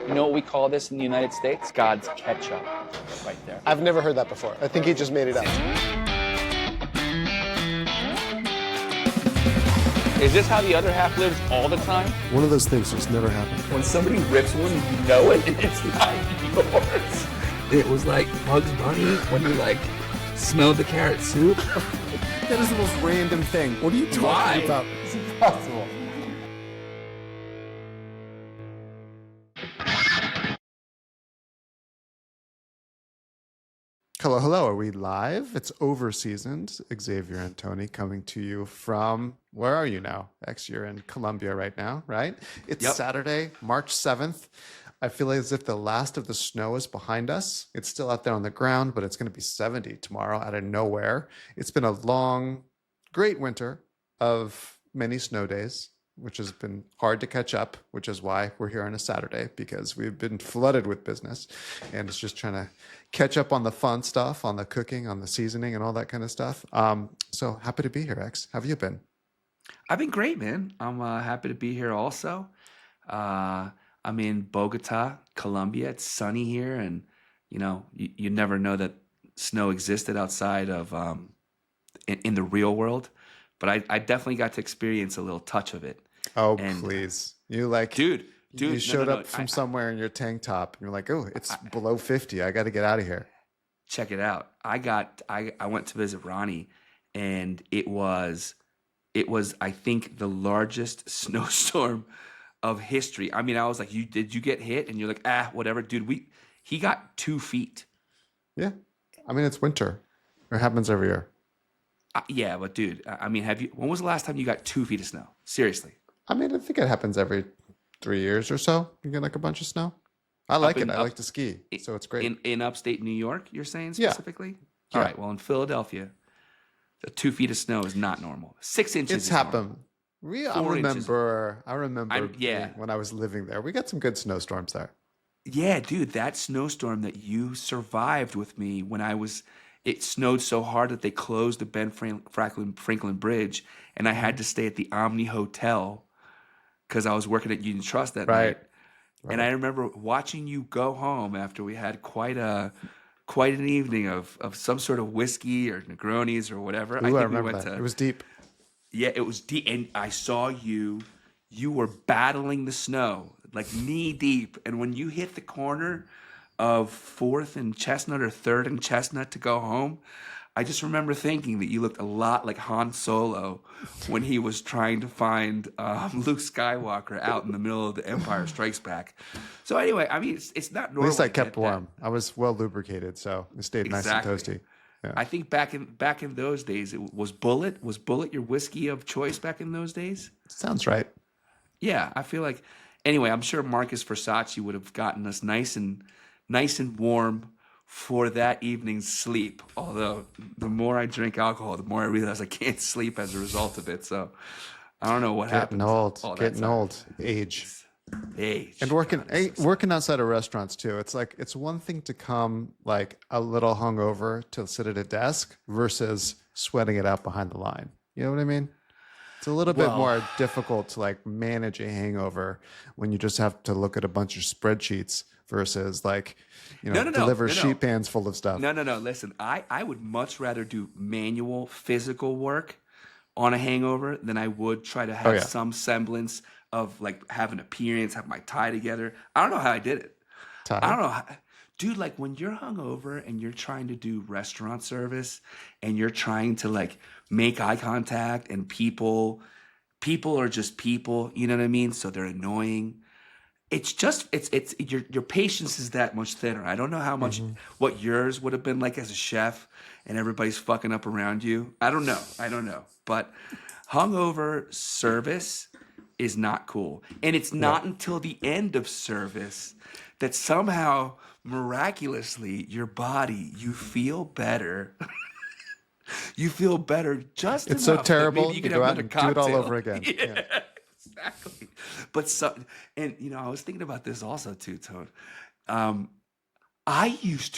You know what we call this in the United States? God's ketchup, right there. I've never heard that before. I think he just made it up. Is this how the other half lives all the time? One of those things just never happened. When somebody rips one, you know it, and it's not yours. It was like Bugs Bunny when you like smelled the carrot soup. That is the most random thing. What are you talking about? It's impossible. Hello, hello. Are we live? It's OverSeasoned. Xavier and Tony coming to you from, where are you now? X, you're in Colombia right now, right? It's Saturday, March 7th. I feel as if the last of the snow is behind us. It's still out there on the ground, but it's going to be 70 tomorrow out of nowhere. It's been a long, great winter of many snow days, which has been hard to catch up, which is why we're here on a Saturday, because we've been flooded with business. And it's just trying to catch up on the fun stuff, on the cooking, on the seasoning, and all that kind of stuff. So happy to be here, X. How have you been? I've been great, man. I'm happy to be here also. I'm in Bogota, Colombia. It's sunny here, and you know, you never know that snow existed outside of in the real world. But I definitely got to experience a little touch of it. Oh, and, please. You like... Dude, you showed up from somewhere in your tank top, and you're like, oh, it's below 50. I got to get out of here. Check it out. I went to visit Ronnie, and it was I think the largest snowstorm of history. I mean, I was like, did you get hit? And you're like, whatever, dude. He got 2 feet. Yeah, I mean, it's winter. It happens every year. Yeah, but dude, I mean, when was the last time you got 2 feet of snow? Seriously. I mean, I think it happens every 3 years or so. You get like a bunch of snow. I like it. I like to ski, so it's great. In upstate New York, you're saying specifically? Yeah. All right. Well, in Philadelphia, the 2 feet of snow is not normal. 6 inches. It's happened. I remember yeah. when I was living there. We got some good snowstorms there. Yeah, dude, that snowstorm that you survived with me when it snowed so hard that they closed the Ben Franklin Bridge, and I had to stay at the Omni Hotel because I was working at Union Trust that night. Right. And I remember watching you go home after we had quite an evening of some sort of whiskey or Negronis or whatever. Ooh, I remember that. It was deep. Yeah, it was deep. And I saw you were battling the snow, like knee deep. And when you hit the corner of 4th and Chestnut or 3rd and Chestnut to go home, I just remember thinking that you looked a lot like Han Solo when he was trying to find Luke Skywalker out in the middle of the Empire Strikes Back. So anyway, I mean, it's not normal. At least I kept warm. I was well lubricated, so it stayed nice and toasty. Yeah. I think back in those days, it was Bullet. Was Bullet your whiskey of choice back in those days? Sounds right. Yeah, I feel like. Anyway, I'm sure Marcus Versace would have gotten us nice and warm for that evening's sleep. Although the more I drink alcohol, the more I realize I can't sleep as a result of it. So I don't know what happened. Getting old. Age. And working outside of restaurants too. It's like, it's one thing to come like a little hungover to sit at a desk versus sweating it out behind the line. You know what I mean? It's a little bit more difficult to like manage a hangover when you just have to look at a bunch of spreadsheets versus like, deliver sheet pans full of stuff. No. Listen, I would much rather do manual physical work on a hangover than I would try to have some semblance of like have an appearance, have my tie together. I don't know how I did it. I don't know dude, like when you're hungover and you're trying to do restaurant service and you're trying to like make eye contact and people are just people, you know what I mean? So they're annoying. It's just, it's your patience is that much thinner. I don't know how much, what yours would have been like as a chef and everybody's fucking up around you. I don't know. But hungover service is not cool. And it's not until the end of service that somehow miraculously your body, you feel better. You feel better just it's enough. So terrible You can go out and do it all over again. Yeah. Exactly. But I was thinking about this also too, Tone. I used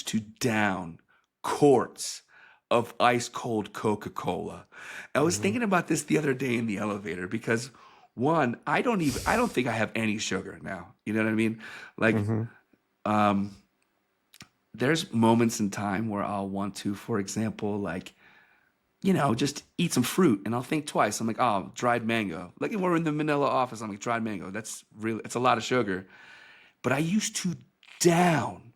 to down quarts of ice cold Coca-Cola. I was thinking about this the other day in the elevator because one, I don't think I have any sugar now. You know what I mean? Like, there's moments in time where I'll want to, for example, like, just eat some fruit, and I'll think twice. I'm like, oh, dried mango. Like, when we're in the Manila office, I'm like, dried mango. It's a lot of sugar. But I used to down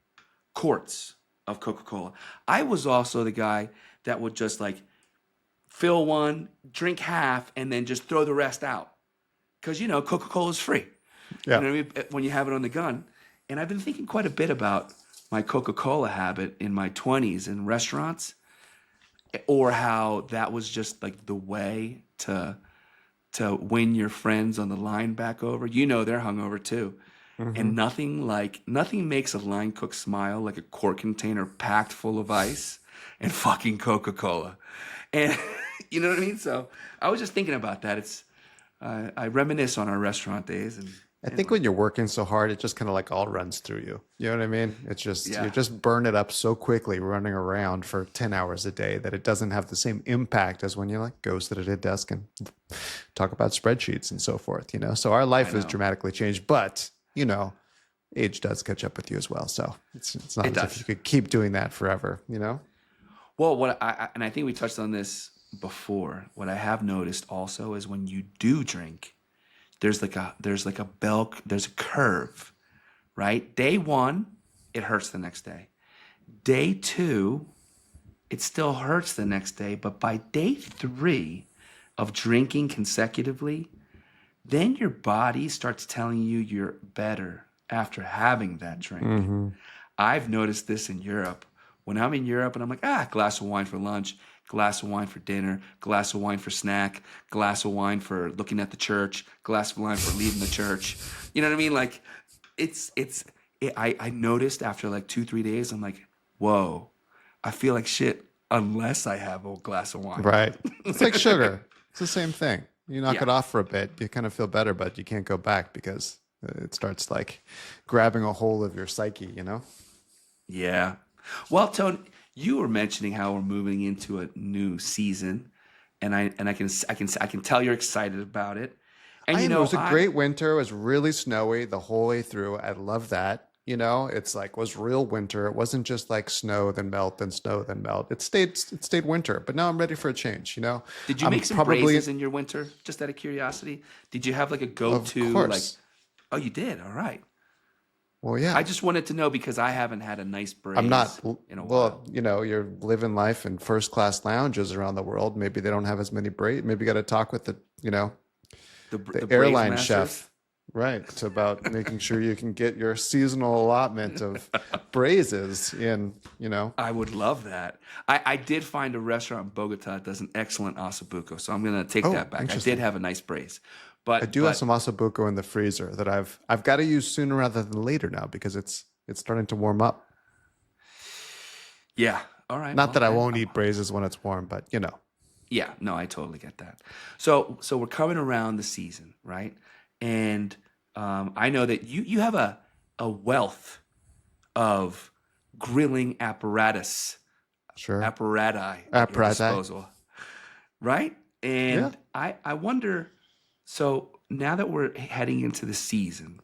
quarts of Coca-Cola. I was also the guy that would just like fill one, drink half, and then just throw the rest out. Because, Coca-Cola is free. Yeah. You know what I mean? When you have it on the gun. And I've been thinking quite a bit about my Coca-Cola habit in my 20s in restaurants, or how that was just like the way to win your friends on the line back over. They're hungover too. And nothing makes a line cook smile like a quart container packed full of ice and fucking Coca-Cola. And you know what I mean? So I was just thinking about that. It's I reminisce on our restaurant days. And I think when you're working so hard, it just kind of like all runs through you. You know what I mean? It's just, you just burn it up so quickly running around for 10 hours a day that it doesn't have the same impact as when you like go sit at a desk and talk about spreadsheets and so forth, So our life has dramatically changed, but age does catch up with you as well. So it's not as if you could keep doing that forever, Well, I think we touched on this before. What I have noticed also is when you do drink, there's a curve, right? Day one, it hurts the next day. Day two, it still hurts the next day. But by day three of drinking consecutively, then your body starts telling you you're better after having that drink. I've noticed this in Europe. When I'm in Europe and I'm like, glass of wine for lunch, glass of wine for dinner, glass of wine for snack, glass of wine for looking at the church, glass of wine for leaving the church. You know what I mean? Like, I noticed after like 2-3 days, I'm like, whoa, I feel like shit unless I have a glass of wine. Right. It's like sugar. It's the same thing. You knock it off for a bit, you kind of feel better, but you can't go back because it starts like grabbing a hold of your psyche, Yeah. Well, Tony, you were mentioning how we're moving into a new season, and I can tell you're excited about it. And it was a great winter. It was really snowy the whole way through. I love that. It's like was real winter. It wasn't just like snow then melt then snow then melt. It stayed winter. But now I'm ready for a change. Did you make some braises in your winter? Just out of curiosity, did you have like a go-to? Of course. Oh, you did. All right. Well, yeah. I just wanted to know because I haven't had a nice braise. I'm not. In a while. You're living life in first class lounges around the world. Maybe they don't have as many braids. Maybe you got to talk with the airline chef. Right. It's about making sure you can get your seasonal allotment of braises in, I would love that. I did find a restaurant in Bogota that does an excellent osabuco, so I'm going to take that back. I did have a nice braise. But I do have some osabuco in the freezer that I've got to use sooner rather than later now because it's starting to warm up. Yeah. All right. Not that I won't eat braises when it's warm, but Yeah, no, I totally get that. So we're coming around the season, right? And I know that you have a wealth of grilling apparatus, apparati at your disposal, right? And I wonder. So now that we're heading into the season,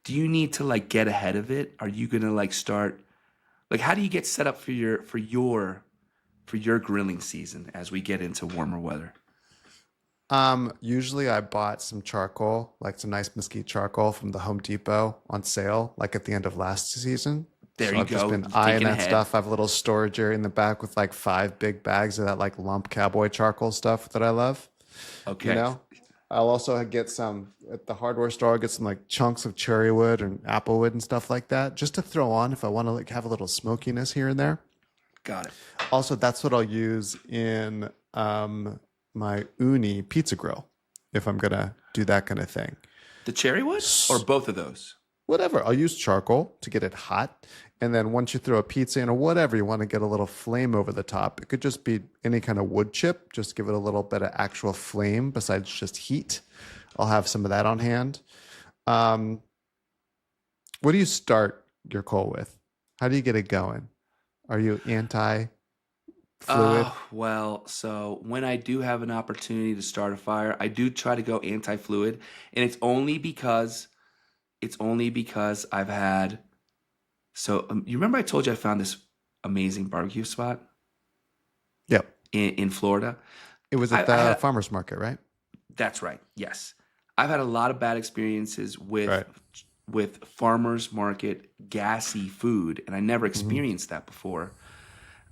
do you need to like get ahead of it? Are you gonna like start? Like, how do you get set up for your grilling season as we get into warmer weather? Usually I bought some charcoal, like some nice mesquite charcoal from the Home Depot on sale, like at the end of last season. There you I've go. just been eyeing that stuff. I have a little storage area in the back with like 5 big bags of that like lump cowboy charcoal stuff that I love. Okay. I'll also get some at the hardware store. I'll get some like chunks of cherry wood and apple wood and stuff like that, just to throw on if I want to like have a little smokiness here and there. Got it. Also, that's what I'll use in my uni pizza grill if I'm gonna do that kind of thing. The cherry wood or both of those? Whatever. I'll use charcoal to get it hot. And then once you throw a pizza in or whatever, you want to get a little flame over the top. It could just be any kind of wood chip. Just give it a little bit of actual flame besides just heat. I'll have some of that on hand. What do you start your coal with? How do you get it going? Are you anti fluid? Well, so when I do have an opportunity to start a fire, I do try to go anti-fluid, and it's only because I've had. So you remember I told you I found this amazing barbecue spot Yep. in Florida? It was at the farmer's market, right? That's right. Yes, I've had a lot of bad experiences with Right. farmers market gassy food, and I never experienced that before.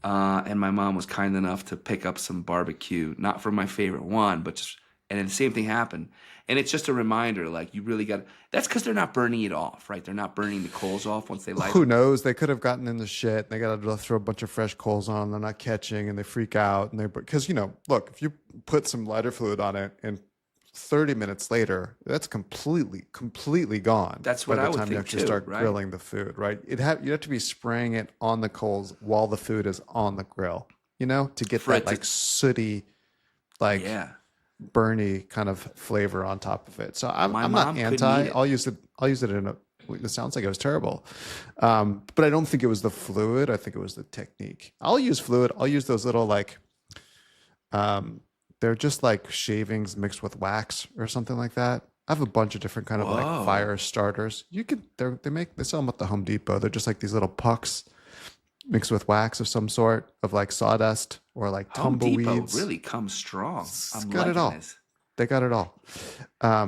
And my mom was kind enough to pick up some barbecue, not from my favorite one, but just, and then the same thing happened. And it's just a reminder, like, you really got, that's because they're not burning it off, right? They're not burning the coals off once they light Who them. knows? They could have gotten in the shit. They got to throw a bunch of fresh coals on. They're not catching, and they freak out. And because look, if you put some lighter fluid on it, and 30 minutes later, that's completely gone. That's what by I the would time you think actually too, start right? grilling the food, right? You have to be spraying it on the coals while the food is on the grill, to get that like sooty, like Yeah. burny kind of flavor on top of it. So I'm My not mom couldn't anti. eat it. I'll use it in a. It sounds like it was terrible, but I don't think it was the fluid. I think it was the technique. I'll use fluid. I'll use those little like, they're just like shavings mixed with wax or something like that. I have a bunch of different kind of like Whoa. fire starters. They sell them at the Home Depot. They're just like these little pucks mixed with wax of some sort, of like sawdust or like Home Depot tumbleweeds. really comes strong. I'm got it liking all. this. They got it all. I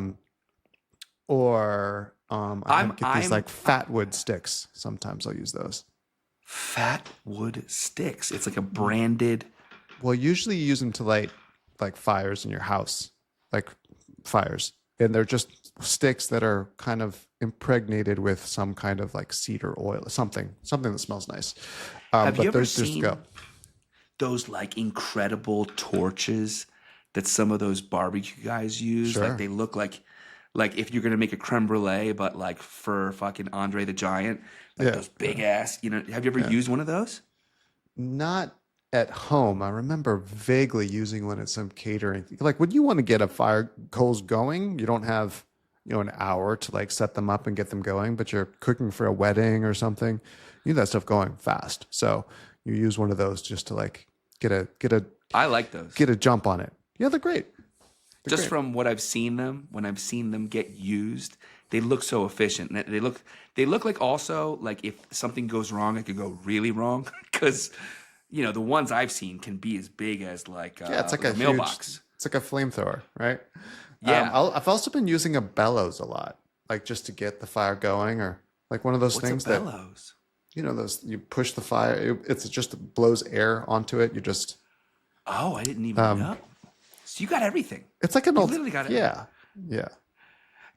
might get these like fat wood sticks. Sometimes I'll use those. Fat wood sticks. It's like a branded. Well, usually you use them to light like fires in your house, like fires. And they're just sticks that are kind of impregnated with some kind of like cedar oil, something that smells nice. Have but you ever those just seen go. those like incredible torches that some of those barbecue guys use? Sure. Like they look like if you're gonna make a creme brulee, but like for fucking Andre the Giant, like Yeah. those big ass. Have you ever used one of those? Not at home. I remember vaguely using one at some catering. Like when you want to get a fire coals going, you don't have an hour to like set them up and get them going, but you're cooking for a wedding or something. You need that stuff going fast. So you use one of those just to like get a I like those. get a jump on it. Yeah, they're great. Just great. from what I've seen them, when I've seen them get used, they look so efficient. And they look like also like if something goes wrong, it could go really wrong because the ones I've seen can be as big as like It's like a mailbox. It's like a flamethrower, right? Yeah. I've also been using a bellows a lot, like just to get the fire going, or like one of those What's things a bellows? those you push the fire. It's just blows air onto it. You just Oh, I didn't even know. So you got everything. it's like an You old literally got it. yeah. That's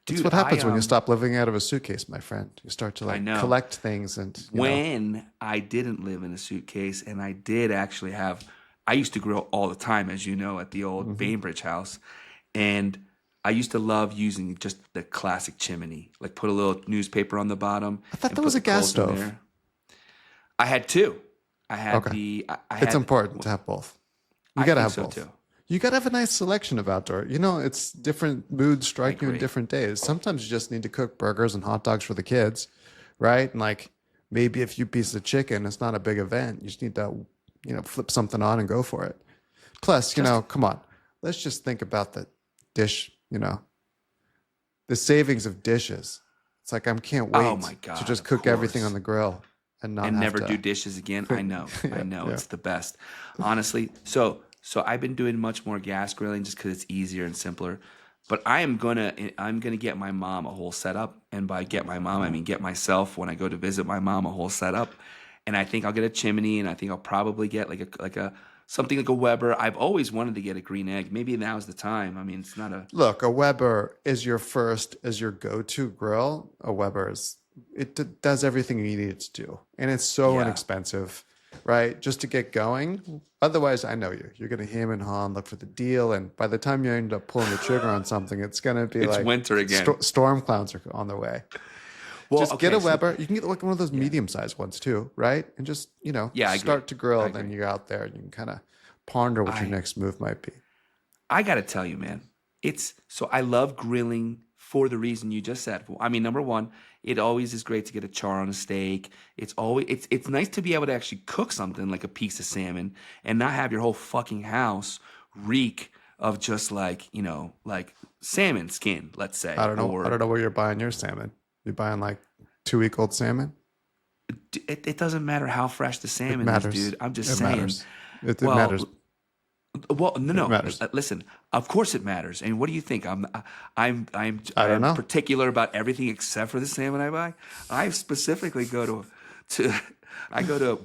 Dude, what happens when you stop living out of a suitcase, my friend. You start to like know. collect things and When I didn't live in a suitcase and I did actually I used to grill all the time, as you know, at the old Bainbridge house. And I used to love using just the classic chimney, like put a little newspaper on the bottom. I thought and that was put a the gas coals in stove. there. I had two. I had Okay. I had, It's important to have both. You I gotta think have so both. too. You gotta have a nice selection of outdoor. It's different moods strike you in agree. different days. Sometimes you just need to cook burgers and hot dogs for the kids, right? And like maybe a few pieces of chicken. It's not a big event. You just need to, flip something on and go for it. Plus, come on, let's just think about the dish. The savings of dishes. It's like I can't wait Oh my God, to just of cook everything course. on the grill and not And have never to, do dishes again. I know. I know. yeah. It's the best. Honestly. So I've been doing much more gas grilling just because it's easier and simpler. But I'm gonna get my mom a whole setup. And by get my mom, I mean get myself when I go to visit my mom a whole setup. And I think I'll get a chimney, and I think I'll probably get something like a Weber. I've always wanted to get a green egg. Maybe now's the time. I mean, it's not a Look, a Weber is your go-to grill. A Weber does everything you need it to do. And it's so Yeah. inexpensive, right? Just to get going. Otherwise, I know you. You're going to hem and haw and look for the deal. And by the time you end up pulling the trigger on something, it's going to be It's like winter again. Storm clouds are on their way. well, Just okay, get a so- Weber. You can get like one of those medium-sized ones too, right? And just, Yeah, I agree. start to grill. I And then agree. you're out there and you can kind of ponder what your next move might be. I got to tell you, man, I love grilling for the reason you just said. I mean, number one, it always is great to get a char on a steak. It's nice to be able to actually cook something like a piece of salmon and not have your whole fucking house reek of just like salmon skin, let's say. I don't know where you're buying your salmon. You buying like 2-week-old salmon? It doesn't matter how fresh the salmon is, dude. I'm just saying. Matters. It matters. Well, no. It matters. Listen, of course it matters. And what do you think? I'm don't know. particular about everything except for the salmon I buy. I specifically go to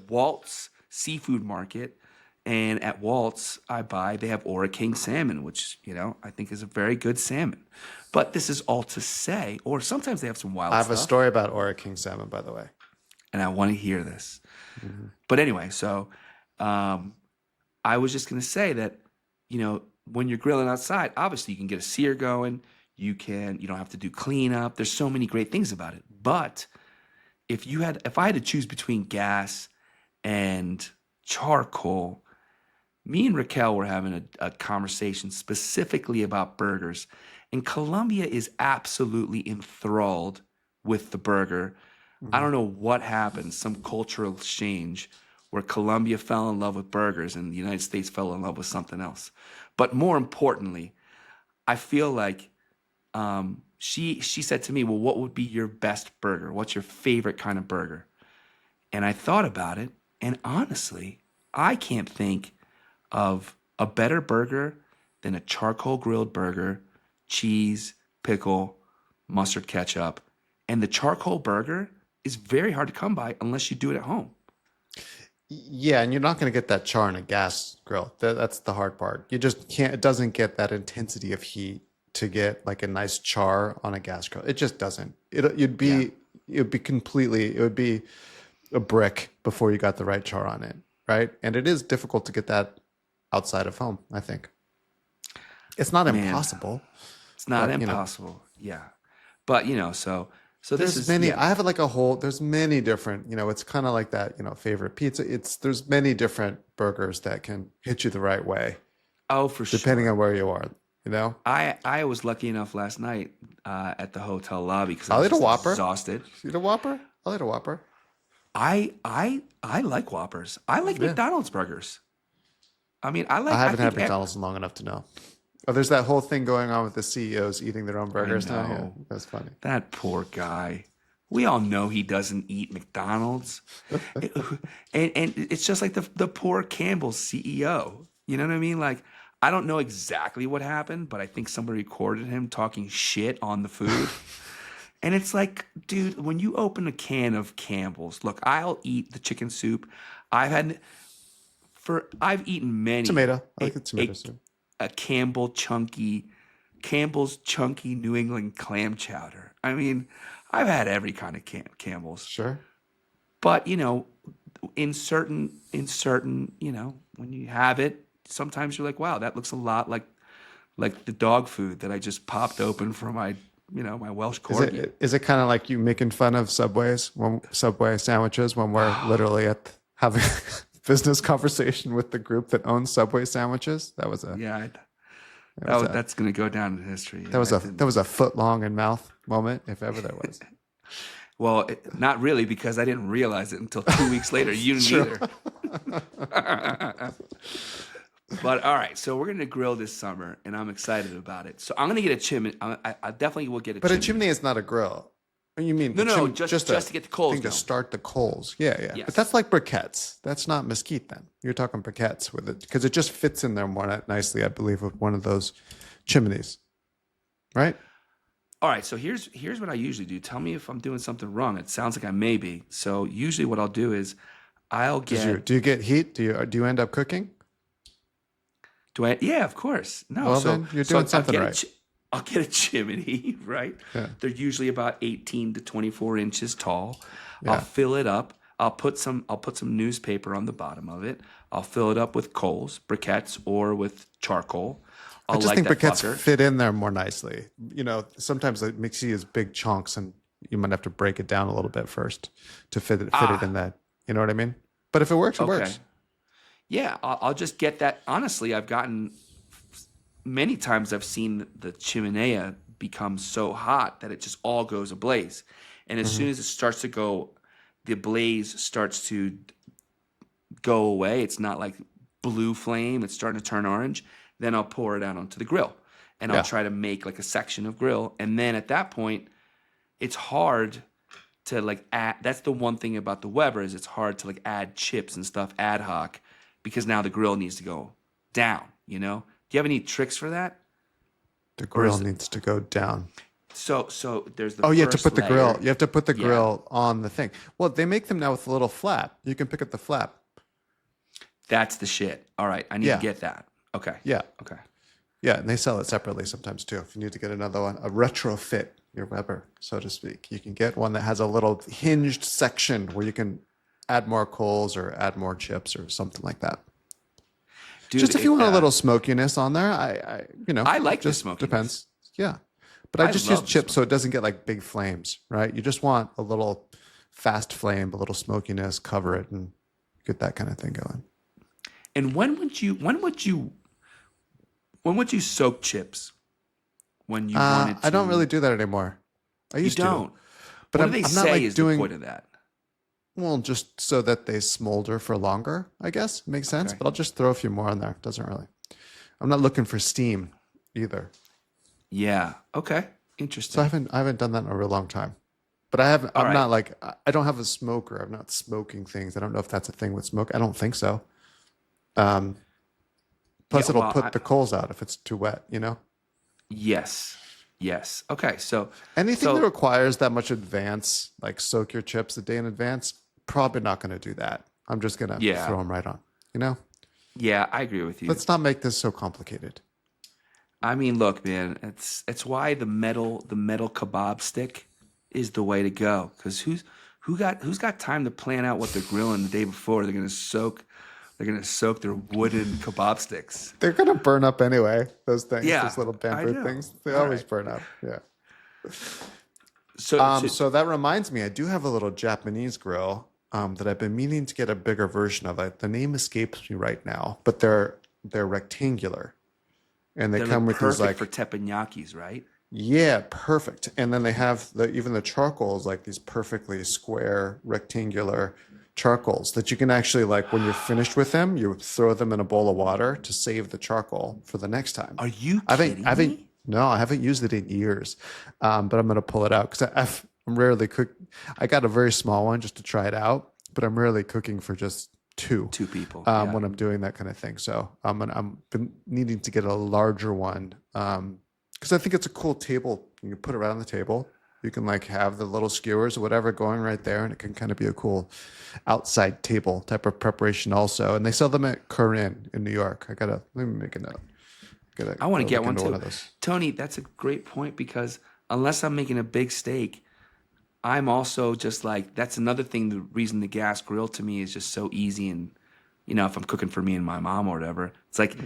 Walt's Seafood Market, and at Walt's they have Ora King salmon, which I think is a very good salmon. But this is all to say, or sometimes they have some wild stuff. I have a story about Ora King salmon, by the way, and I want to hear this. Mm-hmm. But anyway, so. I was just going to say that, when you're grilling outside, obviously you can get a sear going. You don't have to do cleanup. There's so many great things about it. But if I had to choose between gas and charcoal, me and Raquel were having a conversation specifically about burgers. And Colombia is absolutely enthralled with the burger. Mm-hmm. I don't know what happened, some cultural exchange where Colombia fell in love with burgers and the United States fell in love with something else. But more importantly, I feel like she said to me, well, what would be your best burger? What's your favorite kind of burger? And I thought about it, and honestly, I can't think of a better burger than a charcoal grilled burger, cheese, pickle, mustard, ketchup. And the charcoal burger is very hard to come by unless you do it at home. Yeah, and you're not going to get that char on a gas grill. That's the hard part. You just can't. It doesn't get that intensity of heat to get like a nice char on a gas grill. It just doesn't. It would be a brick before you got the right char on it, right? And it is difficult to get that outside of home, I think. It's not impossible. It's not impossible. Yeah, but So there's many. I have like there's many different. It's kind of like that. Favorite pizza. There's many different burgers that can hit you the right way. Oh, for sure. Depending on where you are. I was lucky enough last night at the hotel lobby because I was just Whopper. Exhausted. You eat a Whopper? I'll eat a Whopper. I like Whoppers. I like McDonald's burgers. I haven't had McDonald's long enough to know. Oh, there's that whole thing going on with the CEOs eating their own burgers now. Yeah, that's funny. That poor guy. We all know he doesn't eat McDonald's. and it's just like the poor Campbell's CEO. You know what I mean? Like, I don't know exactly what happened, but I think somebody recorded him talking shit on the food. And it's like, dude, when you open a can of Campbell's, look, I'll eat the chicken soup. I've eaten many. Tomato. I like the tomato soup. A Campbell's chunky New England clam chowder. I mean, I've had every kind of Campbell's. Sure. But, in certain, when you have it, sometimes you're like, wow, that looks a lot like the dog food that I just popped open for my Welsh Corgi. Is it kind of like you making fun of Subway sandwiches when we're literally having business conversation with the group that owns Subway sandwiches? That's going to go down in history. That was a foot long in mouth moment, if ever there was. Well, not really, because I didn't realize it until 2 weeks later. You didn't either. But all right, so we're going to grill this summer, and I'm excited about it. So I'm going to get a chimney. I definitely will get a chimney. But a chimney is not a grill. You mean no, just to get the coals going. To start the coals. Yeah. Yes. But that's like briquettes. That's not mesquite then. You're talking briquettes with it because it just fits in there more nicely, I believe, with one of those chimneys, right? All right, so here's what I usually do. Tell me if I'm doing something wrong. It sounds like I may be. So usually what I'll do is I'll get. Do you get heat? Do you end up cooking? Do I? Yeah, of course. No, well, then you're doing something right. I'll get a chimney, right? Yeah. They're usually about 18 to 24 inches tall. Yeah. I'll fill it up. I'll put some newspaper on the bottom of it. I'll fill it up with coals, briquettes, or with charcoal. I just think briquettes fit in there more nicely. Sometimes it makes you as big chunks, and you might have to break it down a little bit first to fit it in that. You know what I mean? But if it works, it works. Yeah, I'll just get that. Honestly, I've gotten many times. I've seen the chimenea becomes so hot that it just all goes ablaze. And as soon as it starts to go, the blaze starts to go away. It's not like blue flame. It's starting to turn orange. Then I'll pour it out onto the grill. And I'll try to make like a section of grill. And then at that point, it's hard to like add. That's the one thing about the Weber is it's hard to like add chips and stuff ad hoc because now the grill needs to go down, you know? Do you have any tricks for that? The grill needs to go down. So there's the you have to put the layer. grill. You have to put the grill on the thing. Well, they make them now with a little flap. You can pick up the flap. That's the shit. All right, I need to get that. Okay. Yeah. Okay. Yeah, and they sell it separately sometimes too. If you need to get another one, a retrofit your Weber, so to speak, you can get one that has a little hinged section where you can add more coals or add more chips or something like that. Dude, just if you want a little smokiness on there, I like the just smokiness. depends. Yeah, but I just use chips so it doesn't get like big flames, right? You just want a little fast flame, a little smokiness, cover it, and get that kind of thing going. And when would you soak chips? When you wanted to? I don't really do that anymore. I used to. But what do they I'm say not like is doing the point of that? Well, just so that they smolder for longer, I guess. Makes sense. Okay. But I'll just throw a few more on there. Doesn't really. I'm not looking for steam either. Yeah. Okay. Interesting. So I haven't done that in a real long time. But I'm not like, I don't have a smoker. I'm not smoking things. I don't know if that's a thing with smoke. I don't think so. Plus it'll put the coals out if it's too wet, you know? Yes. Okay. So anything that requires that much advance, like soak your chips a day in advance, probably not going to do that. I'm just going to throw them right on, you know? Yeah, I agree with you. Let's not make this so complicated. I mean, look, man, it's why the metal kebab stick is the way to go. Because who's got time to plan out what they're grilling the day before? They're gonna soak their wooden kebab sticks. They're gonna burn up anyway. Those things, Yeah, those little bamboo things, they All always right. burn up. Yeah. So that reminds me, I do have a little Japanese grill that I've been meaning to get a bigger version of. The name escapes me right now, but they're rectangular, and they come with these like for teppanyakis, right? Yeah, perfect. And then they have even the charcoals, like these perfectly square, rectangular charcoals that you can actually, like, when you're finished with them, you throw them in a bowl of water to save the charcoal for the next time. Are you kidding me? No, I haven't used it in years, but I'm going to pull it out because I'm rarely cook. I got a very small one just to try it out, but I'm rarely cooking for just two people when I'm doing that kind of thing. So I'm been needing to get a larger one because I think it's a cool table. You can put it right on the table. You can like have the little skewers or whatever going right there, and it can kind of be a cool outside table type of preparation also. And they sell them at Corinne in New York. Let me make a note. I want to get one too. Of those. Tony, that's a great point because unless I'm making a big steak, I'm also just like, that's another thing. The reason the gas grill to me is just so easy. And, you know, if I'm cooking for me and my mom or whatever, it's like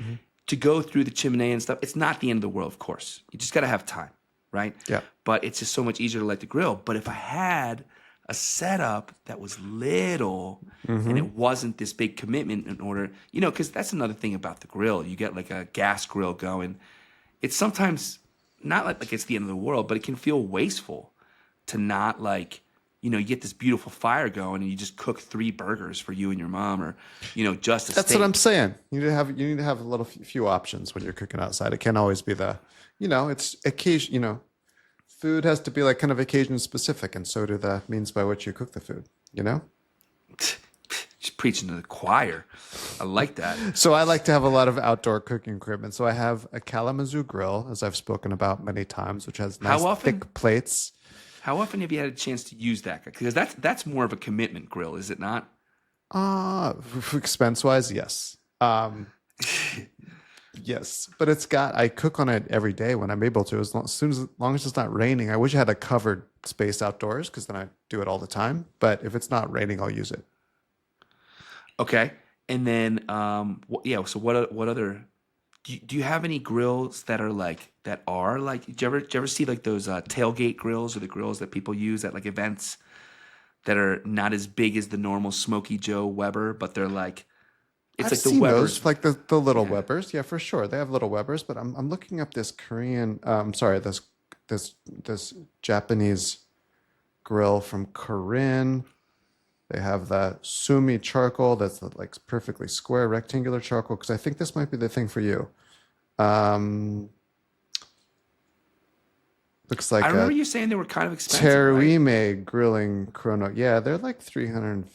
to go through the chimney and stuff. It's not the end of the world, of course. You just got to have time, right? Yeah. But it's just so much easier to light the grill. But if I had a setup that was little and it wasn't this big commitment in order, you know, because that's another thing about the grill. You get like a gas grill going. It's sometimes not like it's the end of the world, but it can feel wasteful to not like, you know, you get this beautiful fire going and you just cook 3 burgers for you and your mom or, you know, just a That's steak. what I'm saying. You need to have a little few options when you're cooking outside. It can't always be it's occasion, you know, food has to be like kind of occasion specific, and so do the means by which you cook the food, you know? Just preaching to the choir. I like that. So I like to have a lot of outdoor cooking equipment. So I have a Kalamazoo grill, as I've spoken about many times, which has nice thick plates. How often have you had a chance to use that? Because that's more of a commitment grill, is it not? Expense-wise, yes. Yes, but I cook on it every day when I'm able to, as long as it's not raining. I wish I had a covered space outdoors because then I do it all the time. But if it's not raining, I'll use it. Okay. And then, so what other, do you have any grills that are like, do you ever see like those tailgate grills or the grills that people use at like events that are not as big as the normal Smokey Joe Weber, but they're like, I've seen those, like the little Webers. Yeah, for sure. They have little Webers, but I'm looking up this Korean, this this Japanese grill from Korean. They have the sumi charcoal that's like perfectly square rectangular charcoal, because I think this might be the thing for you. Looks like I remember you saying they were kind of expensive. Terime grilling chrono. Yeah, they're like $350.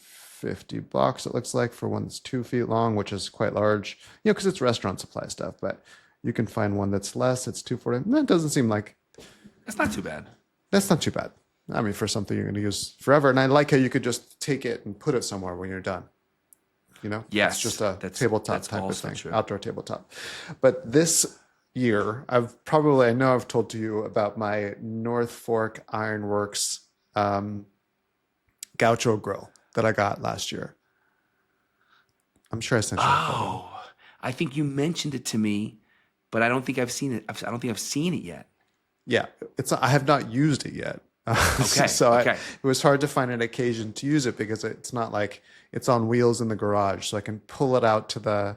It looks like, for one that's 2 feet long, which is quite large. Because it's restaurant supply stuff. But you can find one that's less. It's $240. That doesn't seem like. That's not too bad. That's not too bad. I mean, for something you're going to use forever. And I like how you could just take it and put it somewhere when you're done. Yes, it's just a tabletop type of thing, true. Outdoor tabletop. But this year, I know I've told you about my North Fork Ironworks gaucho grill that I got last year. I'm sure I sent you a photo. I think you mentioned it to me, but I don't think I've seen it. I don't think I've seen it yet. Yeah, I have not used it yet. Okay. It was hard to find an occasion to use it, because it's not like it's on wheels in the garage, so I can pull it out to the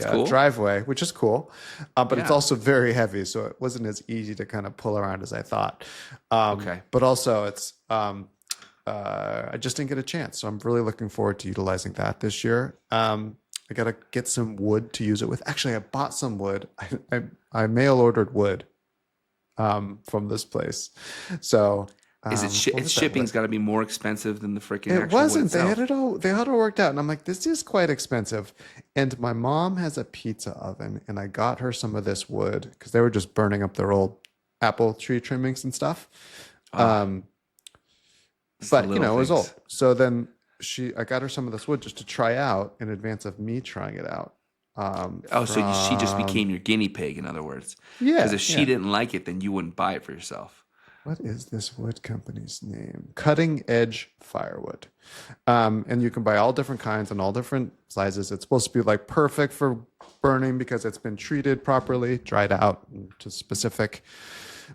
cool. driveway, which is cool. But it's also very heavy, so it wasn't as easy to kind of pull around as I thought. But also it's I just didn't get a chance, so I'm really looking forward to utilizing that this year. I gotta get some wood to use it with. Actually, I bought some wood. I mail ordered wood from this place. So is it shipping's got to be more expensive than the freaking actual it wasn't wood they itself? had it all worked out, and I'm like, this is quite expensive. And my mom has a pizza oven, and I got her some of this wood because they were just burning up their old apple tree trimmings and stuff. But it was old, so then I got her some of this wood just to try out in advance of me trying it out. So she just became your guinea pig, in other words. Yeah. Because if she didn't like it, then you wouldn't buy it for yourself. What is this wood company's name? Cutting Edge Firewood. And you can buy all different kinds and all different sizes. It's supposed to be like perfect for burning because it's been treated properly, dried out to specific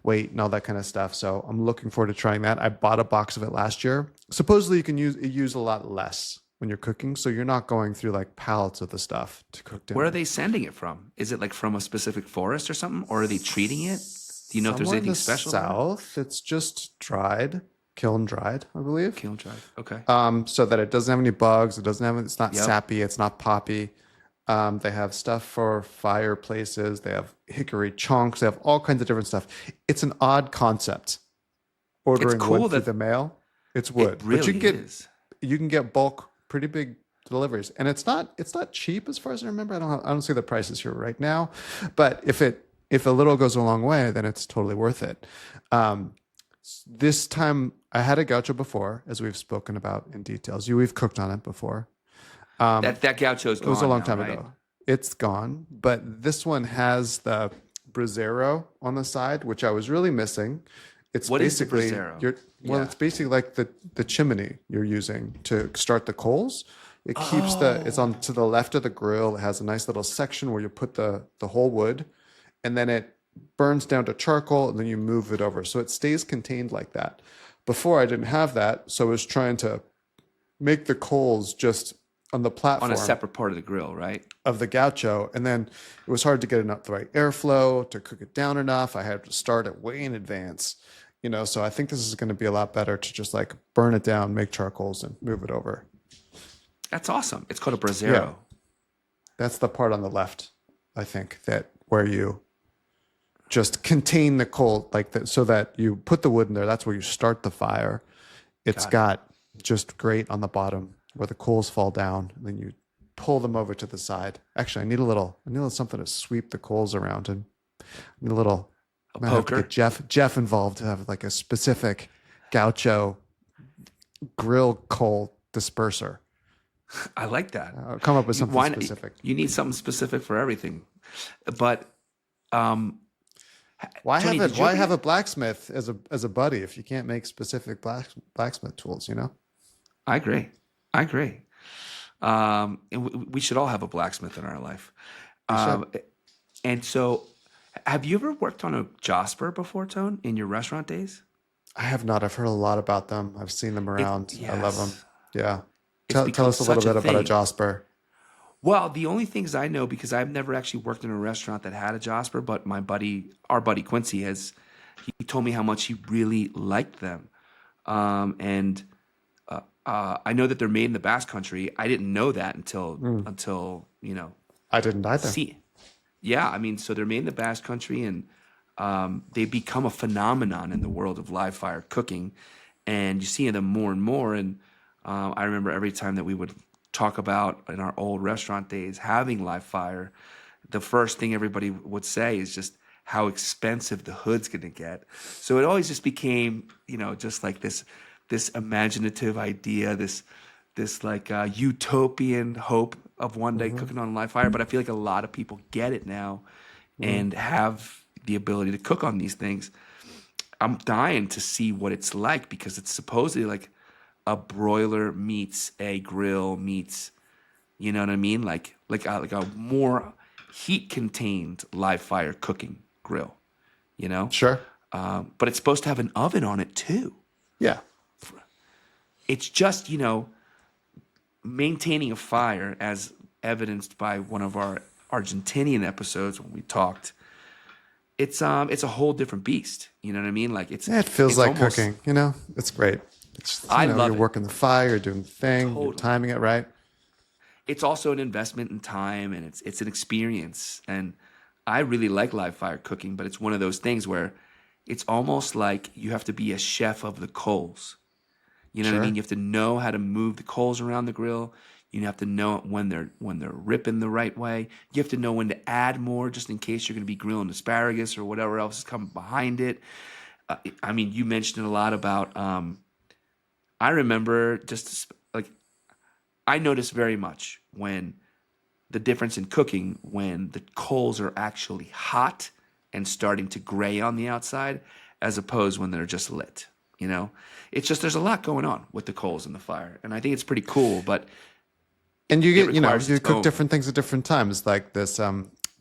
weight and all that kind of stuff. So I'm looking forward to trying that. I bought a box of it last year. Supposedly you can use a lot less when you're cooking, so you're not going through like pallets of the stuff to cook dinner. Where are they sending it from? Is it like from a specific forest or something, or are they treating it? Do you know if there's anything special? South, it's just kiln dried, I believe. Kiln dried, okay. So that it doesn't have any bugs. It's not sappy. It's not poppy. They have stuff for fireplaces. They have hickory chunks. They have all kinds of different stuff. It's an odd concept. Ordering wood through the mail. It's wood, it really but you can get bulk, pretty big deliveries, and it's not cheap as far as I remember. I don't see the prices here right now, but if a little goes a long way, then it's totally worth it. This time I had a gaucho before, as we've spoken about in details. We've cooked on it before. That gaucho is gone. It was a long time right? ago. It's gone, but this one has the brasero on the side, which I was really missing. It's what basically is the brasero? It's basically like the chimney you're using to start the coals. It keeps it's on to the left of the grill. It has a nice little section where you put the whole wood, and then it burns down to charcoal, and then you move it over. So it stays contained like that. Before I didn't have that, so I was trying to make the coals just on the platform. On a separate part of the grill, right? Of the gaucho. And then it was hard to get enough the right airflow to cook it down enough. I had to start it way in advance. So I think this is going to be a lot better to just like burn it down, make charcoals, and move it over. That's awesome. It's called a brasero. Yeah. That's the part on the left, I think, that where you just contain the coal so that you put the wood in there. That's where you start the fire. It's got just grate on the bottom where the coals fall down, and then you pull them over to the side. Actually, I need a little something to sweep the coals around, and I need a little. A I have to poker. get Jeff involved to have like a specific gaucho grill coal disperser. I like that. I'll come up with something specific. You need something specific for everything. But why Tony, have a blacksmith as a buddy if you can't make specific blacksmith tools? I agree. And we should all have a blacksmith in our life. And so, have you ever worked on a Jasper before, Tone, in your restaurant days? I have not. I've heard a lot about them. I've seen them around. Yes. I love them. Yeah. It's Tell us a little bit about a thing. Jasper. Well, the only things I know, because I've never actually worked in a restaurant that had a Jasper, but our buddy Quincy he told me how much he really liked them. And I know that they're made in the Basque Country. I didn't know that until I didn't either. Yeah, I mean, so they're made in the Basque Country, and they become a phenomenon in the world of live fire cooking, and you see them more and more. And I remember every time that we would talk about in our old restaurant days having live fire, the first thing everybody would say is just how expensive the hood's going to get. So it always just became, just like this imaginative idea, this like utopian hope of one day cooking on live fire. But I feel like a lot of people get it now and have the ability to cook on these things. I'm dying to see what it's like, because it's supposedly like a broiler meets a grill meets, you know what I mean? Like a more heat-contained live fire cooking grill, Sure. But it's supposed to have an oven on it too. Yeah. It's just, maintaining a fire, as evidenced by one of our Argentinian episodes when we talked. It's a whole different beast. You know what I mean? Like it feels like almost cooking. It's great. It's I love you're it. working the fire, you're doing the thing, Totally. you're timing it right. It's also an investment in time, and it's an experience. And I really like live fire cooking, but it's one of those things where it's almost like you have to be a chef of the coals. You know what I mean? You have to know how to move the coals around the grill. You have to know when they're ripping the right way. You have to know when to add more, just in case you're going to be grilling asparagus or whatever else is coming behind it. I mean, you mentioned a lot about. I remember I notice very much when the difference in cooking when the coals are actually hot and starting to gray on the outside, as opposed when they're just lit. It's just there's a lot going on with the coals in the fire, and I think it's pretty cool. But you cook different things at different times, like this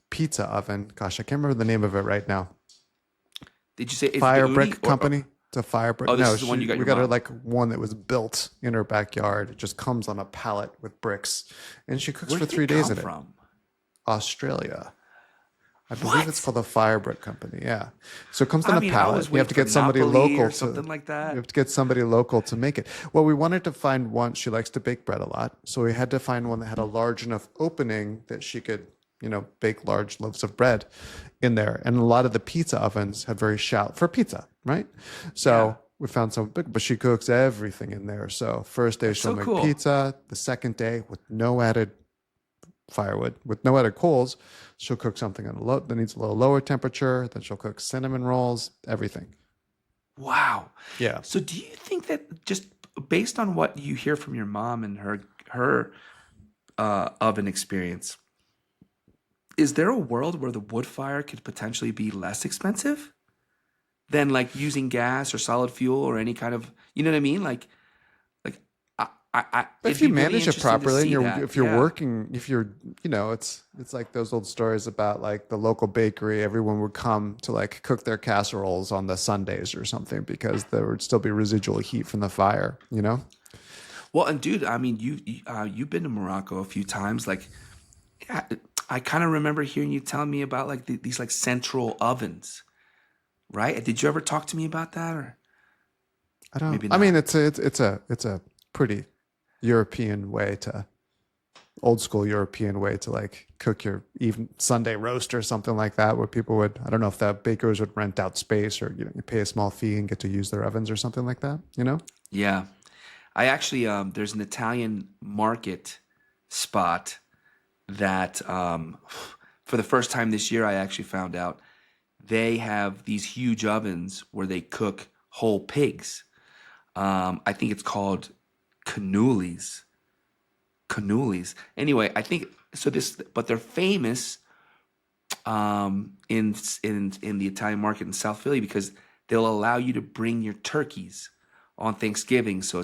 pizza oven. Gosh, I can't remember the name of it right now. Did you say Fire Brick Company? It's a Fire Brick. Oh, this is the one you got. We got her like one that was built in her backyard. It just comes on a pallet with bricks, and she cooks for 3 days in it. From Australia. I believe it's called the Fire Brick Company. Yeah. So it comes on a pallet. You have to get somebody local or something like that. You have to get somebody local to make it. Well, we wanted to find one. She likes to bake bread a lot, so we had to find one that had a large enough opening that she could, bake large loaves of bread in there. And a lot of the pizza ovens had very shallow for pizza, right? So we found some big, but she cooks everything in there. So first day she'll make pizza. The second day, with no added firewood, with no added coals, she'll cook something that needs a little lower temperature. Then she'll cook cinnamon rolls, everything. Wow. Yeah. So do you think that, just based on what you hear from your mom and her oven experience, is there a world where the wood fire could potentially be less expensive than like using gas or solid fuel or any kind of, you know what I mean? Like if you manage it properly, and if you're working, it's like those old stories about like the local bakery. Everyone would come to like cook their casseroles on the Sundays or something because there would still be residual heat from the fire. Well, and dude, I mean, you've been to Morocco a few times. Like, I kind of remember hearing you telling me about like these like central ovens, right? Did you ever talk to me about that, or? I don't. Maybe not. I mean, it's a pretty European way to, old school European way to like cook your even Sunday roast or something like that, where people would, I don't know if the bakers would rent out space or you pay a small fee and get to use their ovens or something like that. Yeah, I actually there's an Italian market spot that for the first time this year I actually found out they have these huge ovens where they cook whole pigs. I think it's called cannulis. Anyway, I think so. But they're famous in the Italian market in South Philly because they'll allow you to bring your turkeys on Thanksgiving. So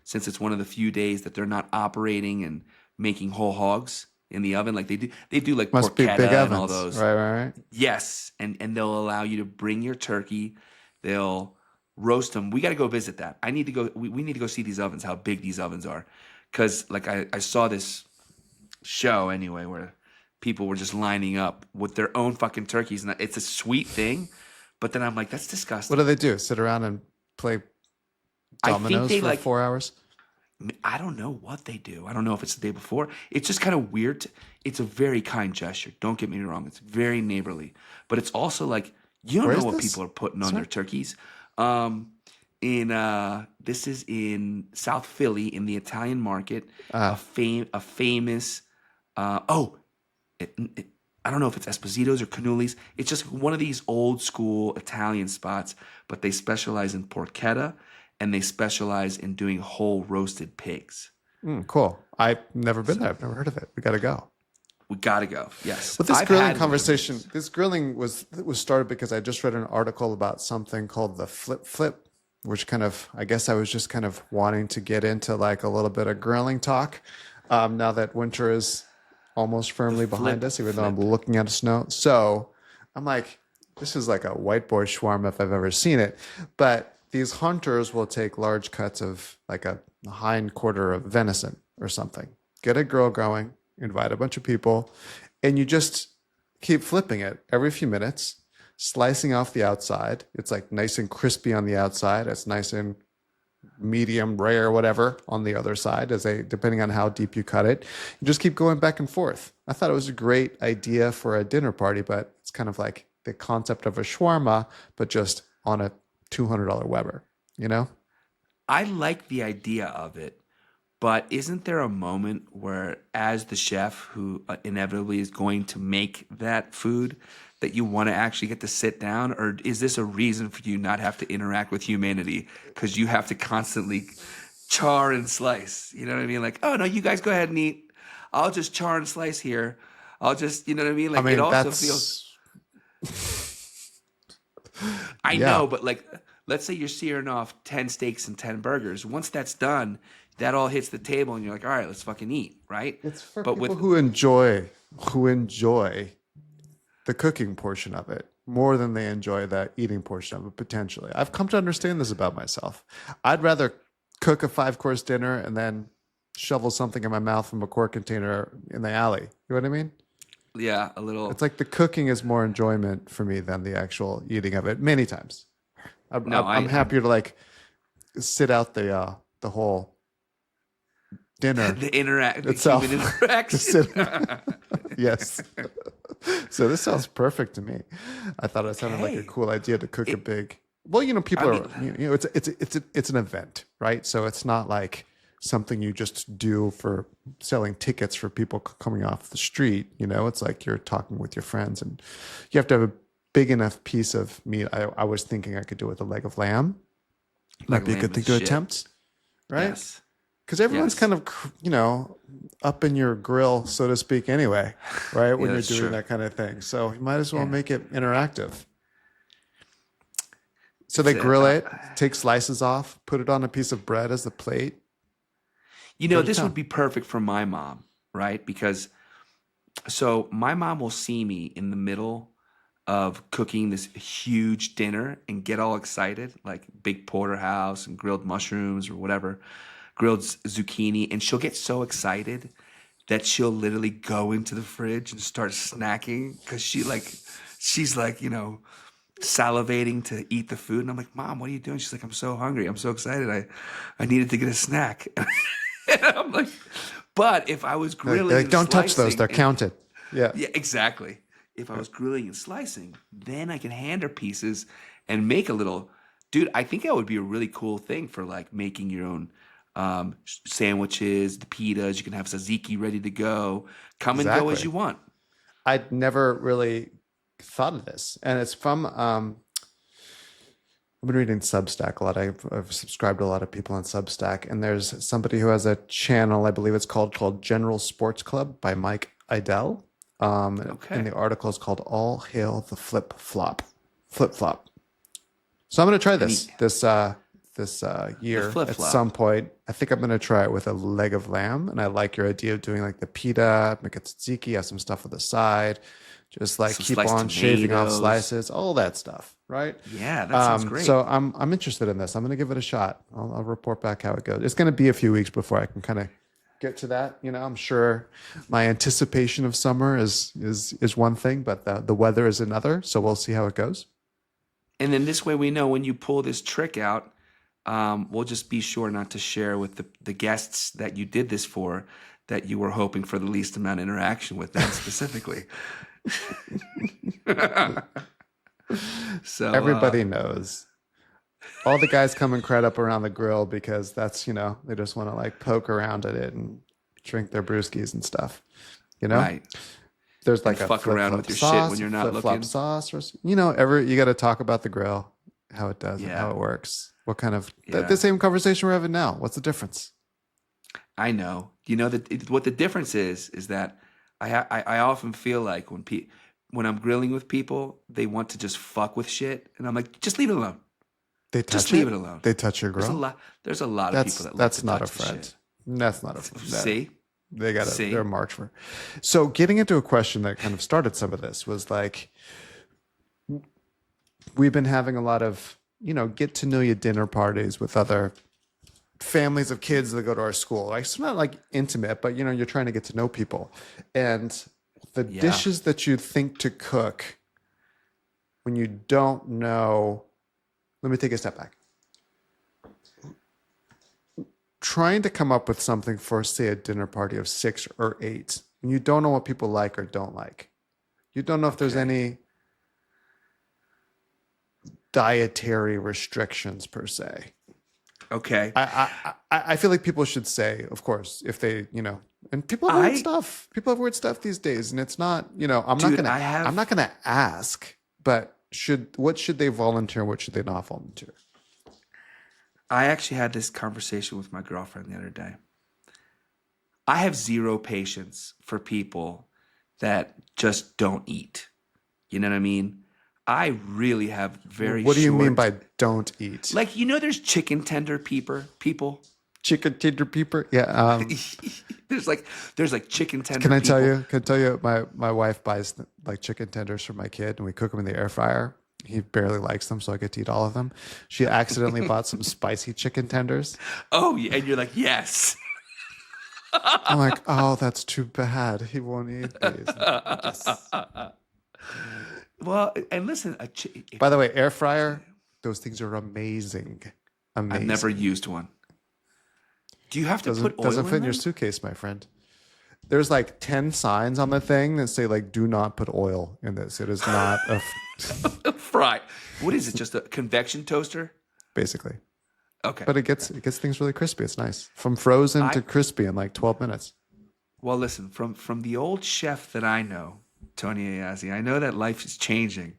since it's one of the few days that they're not operating and making whole hogs in the oven like they do like must be porchetta big and ovens. all those. Right. Yes, and they'll allow you to bring your turkey. They'll roast them. We got to go visit that. I need to go. We need to go see these ovens, how big these ovens are. Because like I saw this show anyway where people were just lining up with their own fucking turkeys. And it's a sweet thing, But then I'm like, that's What disgusting. do they do? Sit around and play dominoes they for 4 hours? I don't know what they do. I don't know if it's the day before. It's just kind of weird. It's a very kind gesture. Don't get me wrong. It's very neighborly. But it's also like, you don't Where know is what this? people are putting on their turkeys. This is in South Philly in the Italian market. A famous I don't know if it's Esposito's or Cannuli's. It's just one of these old school Italian spots, but they specialize in porchetta and they specialize in doing whole roasted pigs. Cool. I've never been there. I've never heard of it. We got to go. We gotta go. Yes. But this I've grilling had conversation, this grilling was started because I just read an article about something called the flip, which kind of, I guess I was just kind of wanting to get into like a little bit of grilling talk. Now that winter is almost firmly behind us, even though I'm looking at snow. So I'm like, this is like a white boy shawarma if I've ever seen it. But these hunters will take large cuts of like a hind quarter of venison or something, get a grill going, invite a bunch of people, and you just keep flipping it every few minutes, slicing off the outside. It's like nice and crispy on the outside. It's nice and medium rare, whatever, on the other side, depending on how deep you cut it. You just keep going back and forth. I thought it was a great idea for a dinner party, but it's kind of like the concept of a shawarma, but just on a $200 Weber, you know? I like the idea of it, but isn't there a moment where, as the chef who inevitably is going to make that food, that you want to actually get to sit down? Or is this a reason for you not have to interact with humanity because you have to constantly char and slice? You know what I mean? Like, oh, no, you guys go ahead and eat. I'll just char and slice here. I'll just, you know what I mean? Like, it also feels... I know, but like, let's say you're searing off 10 steaks and 10 burgers. Once that's done, that all hits the table and you're like, all right, let's fucking eat, right? It's for people who enjoy the cooking portion of it more than they enjoy the eating portion of it, potentially. I've come to understand this about myself. I'd rather cook a 5-course dinner and then shovel something in my mouth from a quart container in the alley. You know what I mean? Yeah, a little. It's like the cooking is more enjoyment for me than the actual eating of it many times. I'm happier to like sit out the whole dinner. The human interaction. Yes. So this sounds perfect to me. I thought it sounded like a cool idea to cook a big. Well, people it's an event, right? So it's not like something you just do for selling tickets for people coming off the street. It's like you're talking with your friends, and you have to have a big enough piece of meat. I was thinking I could do it with a leg of lamb. Might be a good thing to attempt, right? Yes. Because everyone's kind of, up in your grill, so to speak, anyway, right? When you're doing that kind of thing. So you might as well make it interactive. So they grill it, take slices off, put it on a piece of bread as the plate. This would be perfect for my mom, right? Because so my mom will see me in the middle of cooking this huge dinner and get all excited, like big porterhouse and grilled mushrooms or whatever, grilled zucchini, and she'll get so excited that she'll literally go into the fridge and start snacking because she's like salivating to eat the food. And I'm like, Mom, what are you doing? She's like, I'm so hungry. I'm so excited. I needed to get a snack. And I'm like, but if I was grilling, like, don't touch those. They're counted. Yeah. Yeah, exactly. If I was grilling and slicing, then I can hand her pieces and make a little. Dude, I think that would be a really cool thing for like making your own sandwiches, the pitas. You can have tzatziki ready to go. Come and go as you want. I'd never really thought of this, and it's from. I've been reading Substack a lot. I've subscribed to a lot of people on Substack, and there's somebody who has a channel, I believe it's called General Sports Club by Mike Idell. And the article is called "All Hail the Flip Flop." So I'm going to try this year at some point. I think I'm going to try it with a leg of lamb, and I like your idea of doing like the pita, make it tzatziki, have some stuff on the side, just like keep on shaving off slices, all that stuff, right? Yeah, that sounds great. So I'm interested in this. I'm going to give it a shot. I'll report back how it goes. It's going to be a few weeks before I can kind of get to that. I'm sure my anticipation of summer is one thing, but the weather is another. So we'll see how it goes. And then this way we know when you pull this trick out, we'll just be sure not to share with the guests that you did this for, that you were hoping for the least amount of interaction with them specifically. So everybody knows. All the guys come and crowd up around the grill because that's, they just want to like poke around at it and drink their brewskis and stuff. Right. There's like and a fuck around with your sauce, shit when you're not looking. Sauce, or you got to talk about the grill, how it does, and how it works. What kind of the same conversation we're having now? What's the difference? I know. What the difference is that I often feel like when I'm grilling with people, they want to just fuck with shit, and I'm like, just leave it alone. Leave it alone. They touch your grill. There's a lot of people that like to not touch a friend. shit. That's not a friend. See. They got their march for. So getting into a question that kind of started some of this was like, we've been having a lot of, get to know you dinner parties with other families of kids that go to our school. Like, it's not like intimate, but you're trying to get to know people. And the dishes that you think to cook when you don't know, let me take a step back. Trying to come up with something for, say, a dinner party of 6 or 8, and you don't know what people like or don't like. You don't know if there's any dietary restrictions per se. Okay. I feel like people should say, of course, if they, and people have weird stuff. People have weird stuff these days, and it's not, I'm not gonna ask, but what should they volunteer? What should they not volunteer? I actually had this conversation with my girlfriend the other day. I have zero patience for people that just don't eat. You know what I mean? I really have What do you mean by don't eat? Like, there's chicken tender people. Chicken tender people? Yeah. There's like chicken tender Can I people. tell you, my wife buys like chicken tenders for my kid, and we cook them in the air fryer. He barely likes them, so I get to eat all of them. She accidentally bought some spicy chicken tenders. Oh, yeah, and you're like, yes. I'm like, oh, that's too bad. He won't eat these. Well, and listen. By the way, air fryer, those things are amazing. Amazing. I've never used one. Do you have to put oil doesn't fit in your them? suitcase, my friend. There's like 10 signs on the thing that say like, do not put oil in this. It is not a fry. What is it? Just a convection toaster? Basically. Okay. But it gets things really crispy. It's nice. From frozen to crispy in like 12 minutes. Well, listen, from the old chef that I know, Tony Ayazi, I know that life is changing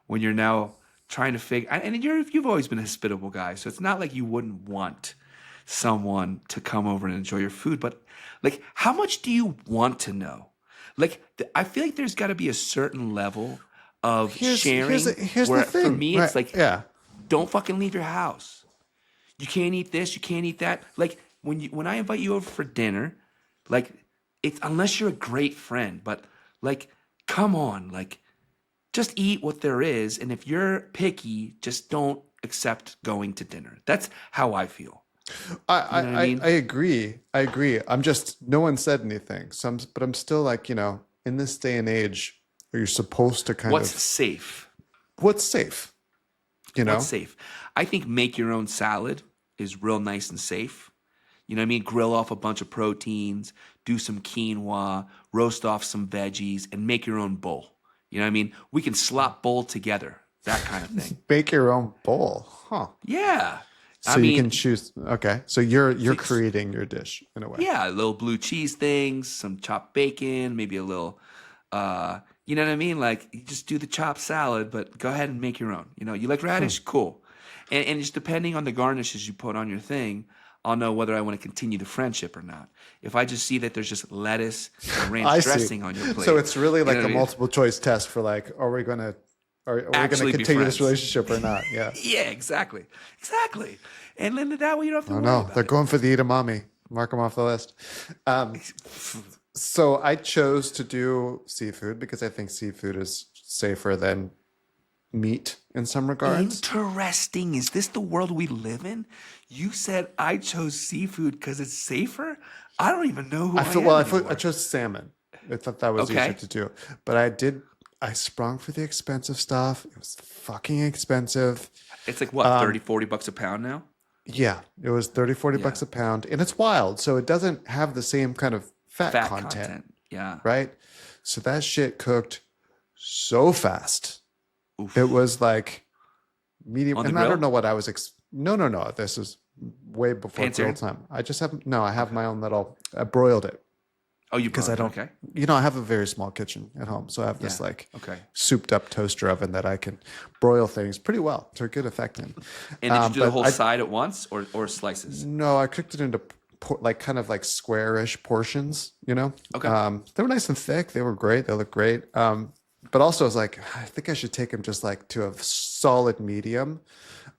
when you're now trying to figure, and you've always been a hospitable guy, so it's not like you wouldn't want someone to come over and enjoy your food, but like, how much do you want to know? Like, I feel like there's got to be a certain level of sharing. Here's where the thing. For me, right. it's like, don't fucking leave your house. You can't eat this. You can't eat that. Like, when I invite you over for dinner, like, it's unless you're a great friend, but like, come on, like, just eat what there is, and if you're picky, just don't accept going to dinner. That's how I feel. I agree. I'm just, no one said anything. But I'm still like, in this day and age, are you supposed to What's safe? What's safe? What's safe? I think make your own salad is real nice and safe. You know what I mean? Grill off a bunch of proteins, do some quinoa, roast off some veggies, and make your own bowl. You know what I mean? We can slop bowl together, that kind of thing. Make your own bowl, huh? Yeah. So you can choose. Okay, so you're creating your dish in a way. Yeah, a little blue cheese things, some chopped bacon, maybe a little, you know what I mean? Like, you just do the chopped salad, but go ahead and make your own. You like radish? Cool. And just depending on the garnishes you put on your thing, I'll know whether I want to continue the friendship or not. If I just see that there's just lettuce and ranch dressing on your plate. So it's really like a mean? multiple choice test for like, are we going to continue this relationship or not? Yeah. Yeah, exactly. And then that way you don't have to worry about they're it. going for the edamame. Mark them off the list. So I chose to do seafood because I think seafood is safer than meat in some regards. Interesting. Is this the world we live in? You said I chose seafood because it's safer? I don't even know who I am anymore. I chose salmon. I thought that was easier to do. But I did I sprung for the expensive stuff. It was fucking expensive. It's like what, 30, $40 a pound now? Yeah, it was 30, $40 a pound. And it's wild. So it doesn't have the same kind of fat content. Yeah. Right? So that shit cooked so fast. Oof. It was like medium. On the And grill? I don't know what I was. No. This is way before Fancy? grill time. I just have, I have my own little, I broiled it. Oh, you Because I don't, okay. I have a very small kitchen at home. So I have this Okay. souped up toaster oven that I can broil things pretty well to a good effect in. And did you do the whole side at once or slices? No, I cooked it into kind of like squarish portions, Okay. They were nice and thick. They were great. They looked great. But also I was like, I think I should take them just like to a solid medium.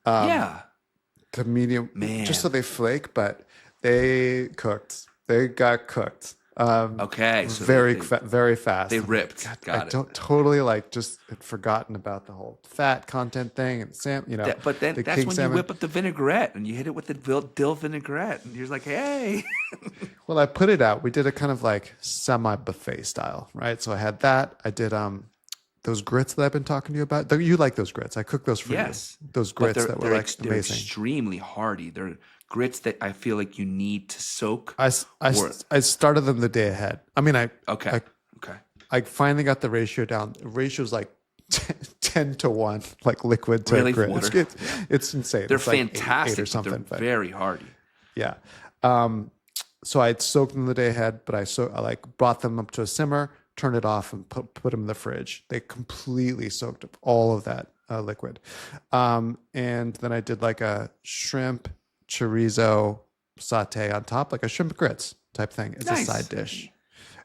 To medium, Man. just so they flake, but they cooked. They got cooked. Okay. So very fast. They ripped. I don't totally just had forgotten about the whole fat content thing and But then the that's king when salmon. you whip up the vinaigrette and you hit it with the dill vinaigrette and you're like, hey. Well, I put it out. We did a kind of like semi-buffet style, right? So I had that. I did those grits that I've been talking to you about. You like those grits? I cooked those for you. Those But grits that were like they're amazing. extremely hearty. They're grits that I feel like you need to soak. I started them the day ahead. I mean, Okay. I finally got the ratio down. The ratio's like 10 to 1, like liquid to Really? grit. Water? It's insane. They're it's like fantastic. eight or something. They're But very hearty. yeah. So I soaked them the day ahead, but I brought them up to a simmer, turned it off, and put them in the fridge. They completely soaked up all of that liquid. And then I did like a shrimp chorizo saute on top, like a shrimp grits type thing. It's Nice. a side dish.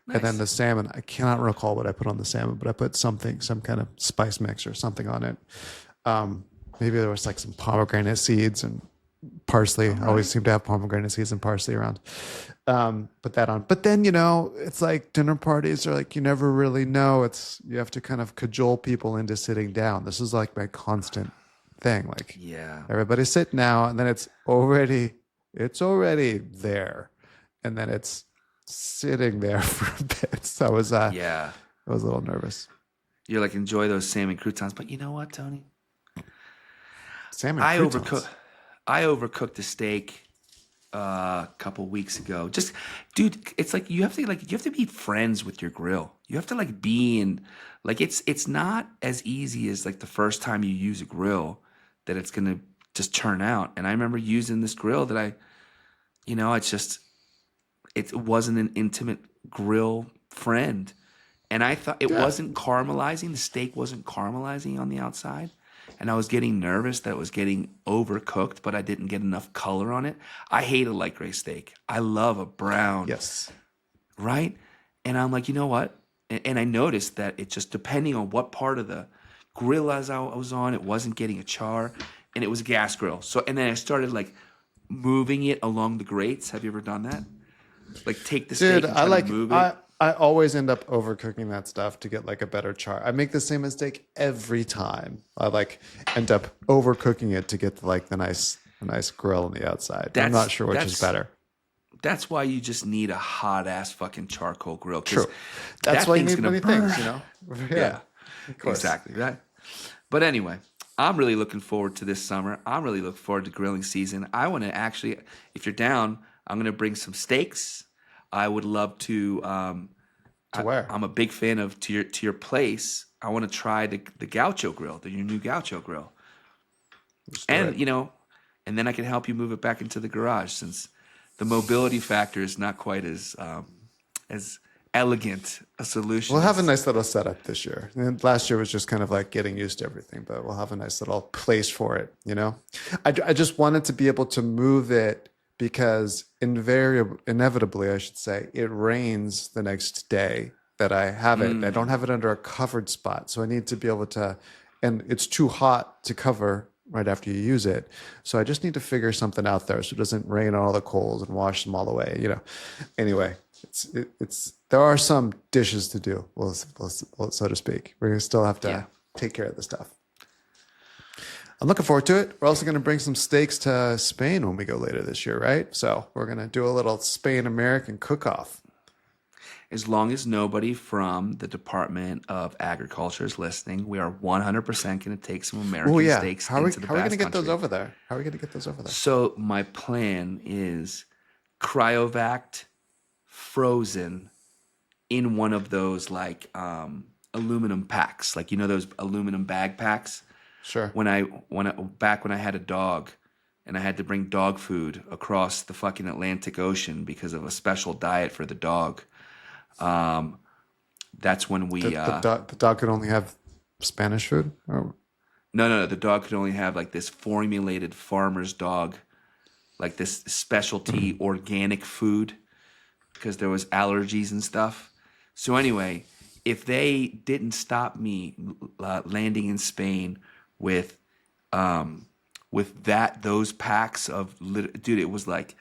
Nice. And then the salmon, I cannot recall what I put on the salmon, but I put some kind of spice mix or something on it. Maybe there was like some pomegranate seeds and parsley. I always seem to have pomegranate seeds and parsley around. Put that on. But then, it's like dinner parties are like, you never really know. You have to kind of cajole people into sitting down. This is like my constant thing. Like, everybody sit now, and then it's already there. And then it's sitting there for a bit. So I was a little nervous. You're like, enjoy those salmon croutons. But you know what, Tony? Salmon I croutons. overcooked a steak a couple weeks ago. Just, dude, it's like you have to be friends with your grill. You have to be in, it's not as easy as like the first time you use a grill that it's gonna just turn out. And I remember using this grill that it wasn't an intimate grill friend. And I thought it wasn't caramelizing. The steak wasn't caramelizing on the outside. And I was getting nervous that it was getting overcooked, but I didn't get enough color on it. I hate a light gray steak. I love a brown. Yes. Right? And I'm like, you know what? And I noticed that it just, depending on what part of the grill as I was on, it wasn't getting a char. And it was a gas grill. And then I started moving it along the grates. Have you ever done that? Take the steak and try to move it. I always end up overcooking that stuff to get a better char. I make the same mistake every time. I end up overcooking it to get the nice grill on the outside. I'm not sure which is better. That's why you just need a hot ass fucking charcoal grill. True. That's why you need many things, Yeah. Of course. Exactly, right? But anyway, I'm really looking forward to this summer. I'm really looking forward to grilling season. I want to actually, if you're down, I'm going to bring some steaks. I would love to. Where? I'm a big fan of to your place. I want to try the Gaucho grill, your new Gaucho grill, and and then I can help you move it back into the garage since the mobility factor is not quite as elegant a solution. We'll have a nice little setup this year. And last year was just kind of getting used to everything, but we'll have a nice little place for it. I just wanted to be able to move it. Because inevitably, I should say, it rains the next day that I have it. I don't have it under a covered spot. So I need to be able to, and it's too hot to cover right after you use it. So I just need to figure something out there so it doesn't rain on all the coals and wash them all away. Anyway, there are some dishes to do, so to speak. We're going to still have to take care of the stuff. I'm looking forward to it. We're also going to bring some steaks to Spain when we go later this year, right? So we're going to do a little Spain-American cook-off. As long as nobody from the Department of Agriculture is listening, we are 100% going to take some American steaks into the How are we going to get country. those over there? How are we going to get those over there? So my plan is cryovac, frozen in one of those like aluminum packs, like those aluminum bag packs. Sure. Back when I had a dog, and I had to bring dog food across the fucking Atlantic Ocean because of a special diet for the dog. That's when we the dog could only have Spanish food. Or? No. The dog could only have like this formulated farmer's dog, like this specialty organic food, because there was allergies and stuff. So anyway, if they didn't stop me landing in Spain with those packs of dude, it was like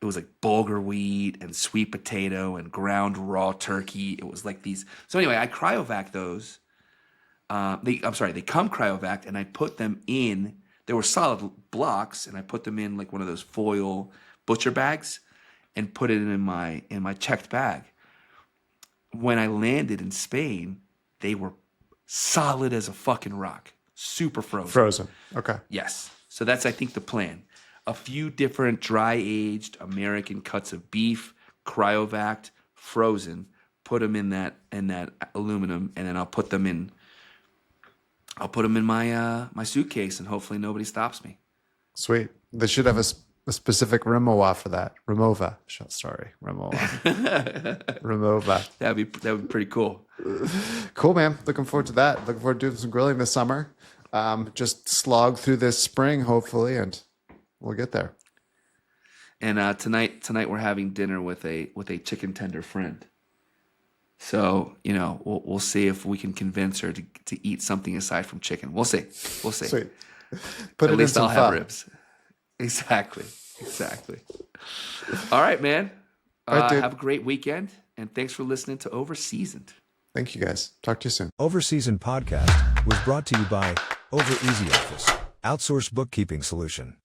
bulgur wheat and sweet potato and ground raw turkey. It was like these. So anyway, I cryovac those. They come cryovac, and I put them in. They were solid blocks, and I put them in like one of those foil butcher bags, and put it in my checked bag. When I landed in Spain, they were solid as a fucking rock, super frozen. Frozen. Okay. Yes. So that's, I think, the plan. A few different dry-aged American cuts of beef, cryovac, frozen. Put them in that aluminum, and then I'll put them in my suitcase, and hopefully nobody stops me. Sweet. They should have a specific Rimowa for that. Rimowa. Rimowa. That'd be pretty cool. Cool, man. Looking forward to that. Looking forward to doing some grilling this summer. Just slog through this spring, hopefully, and we'll get there. And tonight we're having dinner with a chicken tender friend. So we'll see if we can convince her to eat something aside from chicken. We'll see. Sweet. At least I'll have ribs. Exactly. All right, man. All right, dude. Have a great weekend, and thanks for listening to OverSeasoned. Thank you, guys. Talk to you soon. OverSeasoned Podcast was brought to you by Over Easy Office, outsourced bookkeeping solution.